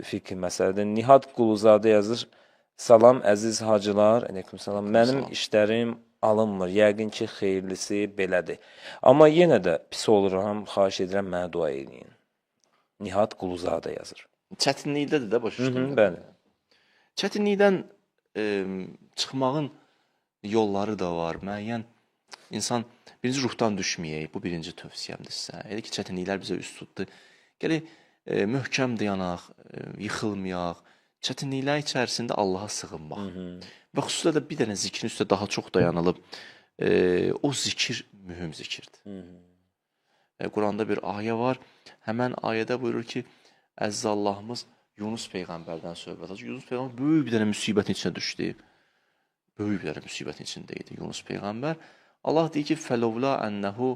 fikri məsələdir. Nihat Quluzadə yazır. Salam əziz hacılar, aleyküm salam. Mənim işlərim alınmır. Yəqin ki, xeyirlisi belədir. Amma yenə də pis oluram, xahiş edirəm, mənə dua edin. Nihat Quluzadə yazır. Çətinlikdədir də, başa düşdüm. Bəli. Çətinlikdən çıxmağın yolları da var. Müəyyən insan birinci ruhdan düşməyək. Bu birinci tövsiyəmdir sizə. Elə ki, çətinliklər bizə üst tutdu. Gələk möhkəm dayanaq, yıxılmayaq. Çətinliklər içərisində Allaha sığınmaq. Və xüsusilə də bir dənə zikrin üstə daha çox dayanılıb. O zikir mühüm zikirdir. Quranda bir ayə var. Həmən ayədə buyurur ki, əziz Allahımız Yunus Peyğəmbərdən söhbət açır. Yunus Peyğəmbər böyük bir dənə müsibətin içinə düşdü. Böyük bir dənə müsibətin içində idi Yunus Peyğəmbər. Allah deyir ki, fəlovla ənəhu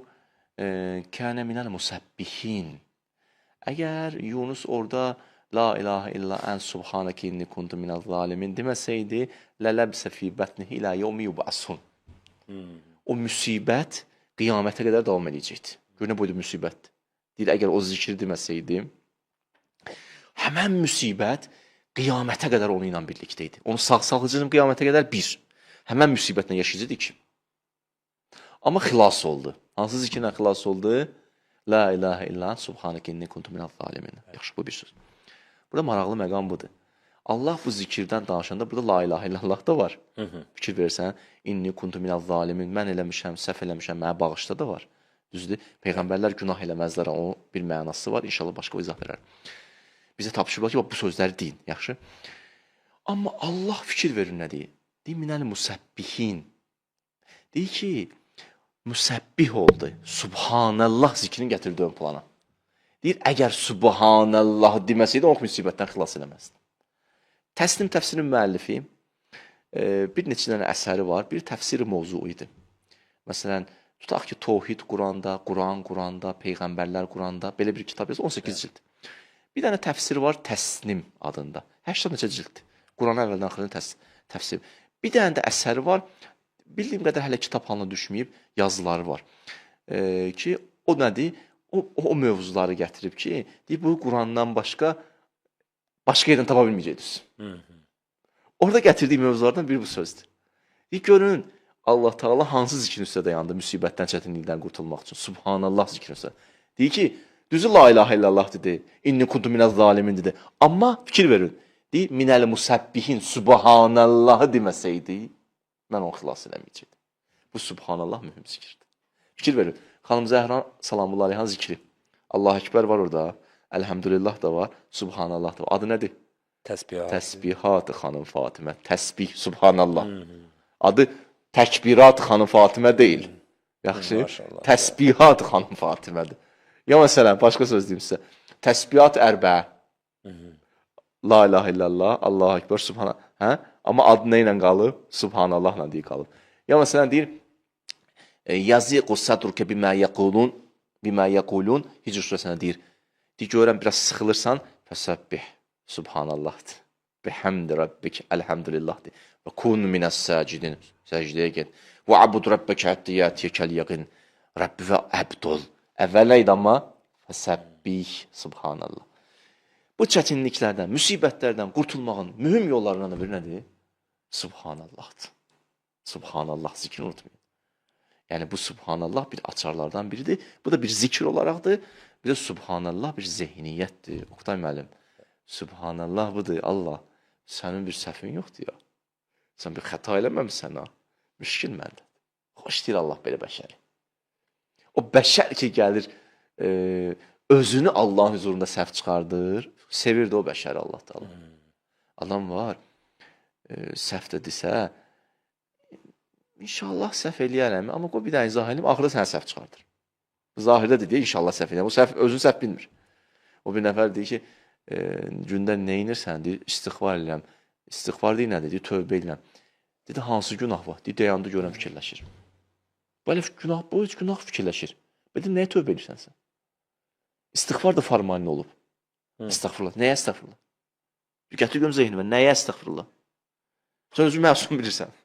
kənə minəl musəbbihin. Əgər Yunus orada La ilahə illa ən subhanəkə inni kuntu minəl zalimin deməsəydi, lələbsə fi bətnihi ilə yevmi yub'asun. O müsibət qiyamətə qədər davam edəcəkdir. Gör nə boyda müsibət. Deyir, əgər o zikir deməsəydi, həmən müsibət qiyamətə qədər onu ilə birlikdə idi. Onu sağ-sağlıcının qiyamətə qədər bir. Həmən müsibətlə yaşayacaqdı ki. Amma xilas oldu. Hansı zikirlə xilas oldu? La ilahə illa subhanəkə inni kuntu minəl zalimin. Yaxşı, bu bir söz. Burada maraqlı məqam budur. Allah bu zikirdən danışanda burada la ilahə illallah da var. Fikir versən, inni kuntu minəl zalimin, mən eləmişəm, səhv eləmişəm, mənə bağışda da var. Düzdür, Peyğəmbərlər günah eləməzlər, onun bir mənası var, inşallah başqa o izah verər. Bizə tapışırlar ki, bu sözləri deyin, yaxşı. Amma Allah fikir verir nə deyir? Deyir, minəl musəbbihin. Deyir ki, müsəbbih oldu, subhanallah zikrini gətirdi ön plana. Deyir, əgər subhanallah deməsəydi, o müsibətdən xilas eləməzdi. Təslim təfsirin müəllifi bir neçə dənə əsəri var, bir təfsiri mövzu idi. Məsələn, tutaq ki, Tohid Quranda, Quran Quranda, Peyğəmbərlər Quranda, belə bir kitab yazır, 18 cild. Bir dənə təfsiri var, Təsnim adında. 80 neçə cilddir. Quran əvvəldən axırın təfsiri. Bir dənə də əsəri var, bildiyim qədər hələ kitab halına düşməyib, yazıları var. Ki, o nədir? O mövzuları gətirib ki, deyib, bu Qurandan başqa yerdən tapa bilməyəcəksiniz. Orada gətirdiyi mövzulardan biri bu sözdür. Deyib, görün, Allah Teala hansı zikrin üstə dayandı müsibətdən, çətinlikdən qurtulmaq üçün? Subhanallah zikrin üstə. Deyir ki, düzü la ilahə illallah dedi, inni kuntu minəz zalimin dedi. Amma fikir verin, deyir, minəl musəbbihin subhanallahı deməsəydi, mən onu xilas eləməyəcəkdim. Bu subhanallah mühüm zikirdir. Fikir verin. Xanım Zəhra salamullah aleyha zikri. Allah Ekber var orada. Elhamdülillah da var. Subhanallah da var. Adı nədir? Təsbihat. Təsbihat xanım Fatimə. Təsbih, subhanallah. Adı təkbirat xanım Fatimə deyil. Yaxşı? Təsbihat xanım Fatimədir. Ya məsələn, başqa söz deyim sizə. Təsbihat ərbə. La ilahə illallah, Allah Ekber, subhanallah. Amma adı nə ilə qalıb? Subhanallahla deyə qalıb. Ya məsələn, deyir, Yaziqu sadruke bimə yəqulun Hicr surəsində deyir. Deyir, görən, biraz sıxılırsan, fəsəbbih, subhanallahdır. Bihəmdi rabbik, əlhəmdülillahdır. Və kun minəs səcidin, səcdəyə get. Və abud rabbək həttiyətiyəkəl yəqin. Rabbi və əbd ol. Əvvəl nə idi amma? Fəsəbbih, subhanallah. Bu çətinliklərdən, müsibətlərdən qurtulmağın mühüm yollarından da biri nədir? Subhanallahdır. Subhanallah zikrini unutmayın. Yəni, bu subhanallah bir açarlardan biridir. Bu da bir zikir olaraqdır. Bir də subhanallah bir zehniyyətdir. Oqtay müəllim, subhanallah budur. Allah, sənin bir səhvin yoxdur ya. Sən bir xəta eləməmişsən ha. Müşkil məndə. Xoş deyir Allah belə bəşəri. O bəşər ki, gəlir, özünü Allahın huzurunda səhv çıxardır. Sevirdi o bəşəri Allah da Allah. Adam var, səhv də desə, İnşallah səhv eləyərəm, amma qoy bir dənə izah eləyim, axırda sənə səhv çıxardır. Zahirdə deyir, inşallah səhv eləyərəm. O özünü səhv bilmir. O bir nəfər deyir ki, gündə nə inirsən, deyir, istiğfar eləyəm. İstiğfar deyir nədir, deyir, tövbə eləyəm. Dedi, hansı günah var? Deyir, dayandı görən fikirləşir. Belə bu üç günah fikirləşir. Dedi, nəyə tövbə eləyirsən sən? İstiğfar da farmanlı olub. Estağfurullah. Nəyə estağfurullah? Gətir görüm zehnimə, nəyə estağfurullah? Sən özü məsum bilirsən.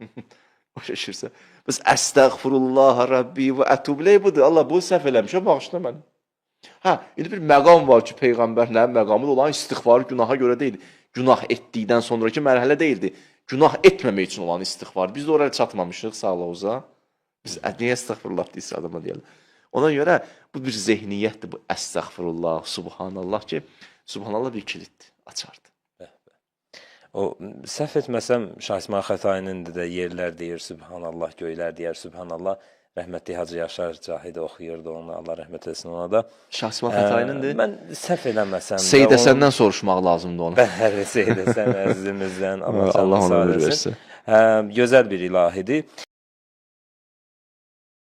O şaşırsa. Bəs əstəğfirullah Rabbi və ətub ileyh budur. Allah, bu səhv eləmişəm, bağışla məni. Hə, indi bir məqam var ki, peyğəmbərlərin məqamı da olan istiğfar günaha görə deyil. Günah etdikdən sonraki mərhələ deyildi. Günah etməmək üçün olan istiğfar. Biz də oraya çatmamışıq sağlığımıza. Biz niyə estəğfurullah deyirsə adama deyəlim. Ona görə bu bir zehniyyətdir bu əstəğfurullah, subhanallah ki, subhanallah bir kiliddir, açardır. O səhv etməsəm Şah İsmayıl Xətainin də yerlər deyir Subhanallah, göylər deyər Subhanallah. Rəhmətli Hacı Yaşar Cahid oxuyurdu onu, Allah rəhmət etsin ona da. Şah İsmayıl Xətainindir. Mən səhv eləməsəm də Seyid Həsəndən soruşmaq lazımdır onu. Bəli, Seyid Həsən əzizimizdən Allah Allah canını ona sağ ömür eləsin. versin. Gözəl bir ilahidir.